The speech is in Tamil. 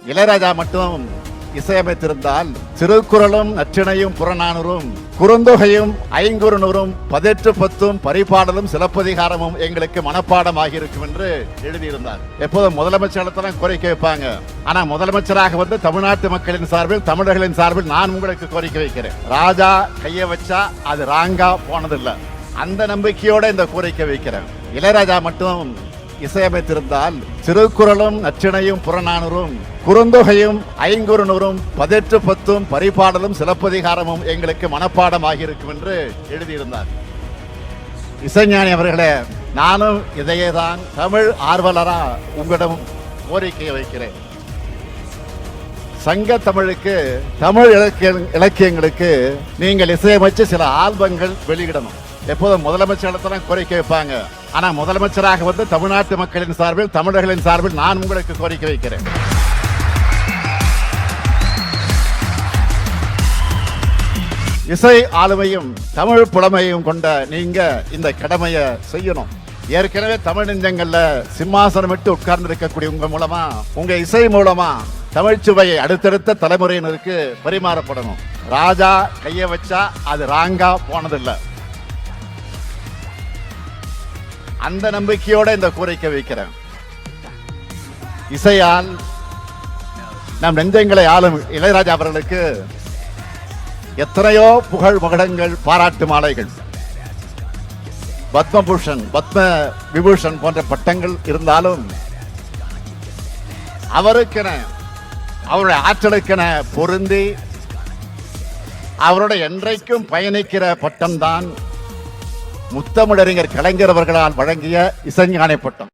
இளையராஜா மட்டும் இசையமைத்திருந்தால் திருக்குறளும் நற்றிணையும் புறநானூறும் குறுந்தொகையும் ஐங்குறுநூறும் 18 பரிபாடலும் சிலப்பதிகாரமும் எங்களுக்கு மனப்பாடமாகி இருக்கும் என்று எழுதியிருந்தார். எப்போதும் முதலமைச்சர் கோரிக்கை வைப்பாங்க. ஆனா முதலமைச்சராக வந்து தமிழ்நாட்டு மக்களின் சார்பில் தமிழர்களின் சார்பில் நான் உங்களுக்கு கோரிக்கை வைக்கிறேன். ராஜா கைய வச்சா அது ராங்கா போனதில்லை. அந்த நம்பிக்கையோட இந்த கோரிக்கை வைக்கிறேன். இளையராஜா மட்டும் இசையமைத்திருந்தால் திருக்குறளும் நற்றிணையும் புறநானூறும் குறுந்தொகையும் ஐங்குறுநூறும் 18 பரிபாடலும் சிலப்பதிகாரமும் எங்களுக்கு மனப்பாடமாகி இருக்கும் என்று எழுதியிருந்தார். இசைஞானி அவர்களே, நானும் இதையேதான் தமிழ் ஆர்வலரா உங்களிடம் கோரிக்கையை வைக்கிறேன். சங்க தமிழுக்கு, தமிழ் இலக்கியங்களுக்கு நீங்கள் இசையமைச்சு சில ஆல்பங்கள் வெளியிடணும். எப்போதும் முதலமைச்சர் கோரிக்கை வைப்பாங்க. ஆனா முதலமைச்சராக வந்து தமிழ்நாட்டு மக்களின் சார்பில் தமிழர்களின் சார்பில் நான் உங்களுக்கு கோரிக்கை வைக்கிறேன். இசை ஆளுமையும் தமிழ் புலமையும் கொண்ட நீங்க இந்த கடமையை செய்யணும். ஏற்கனவே தமிழ் நெஞ்சங்கள்ல சிம்மாசனம் விட்டு உட்கார்ந்து இருக்கக்கூடிய உங்க மூலமா, உங்க இசை மூலமா தமிழ்ச்சுவையை அடுத்தடுத்த தலைமுறையினருக்கு பரிமாறப்படணும். ராஜா கைய வச்சா அது ராங்கா போனதில்லை. அந்த நம்பிக்கையோட இந்த கோரிக்கை வைக்கிறேன். இசையால் நம் நெஞ்சங்களை ஆளும் இளையராஜா அவர்களுக்கு எத்தனையோ புகழ் மகுடங்கள், பாராட்டு மாலைகள், பத்மபூஷன், பத்ம விபூஷன் போன்ற பட்டங்கள் இருந்தாலும் அவருக்கென, அவருடைய ஆற்றலுக்கென பொருந்தி அவருடைய என்றைக்கும் பயணிக்கிற பட்டம்தான் முத்தமிழறிஞர் கலைஞர் அவர்களால் வழங்கிய இசைஞானி பட்டம்.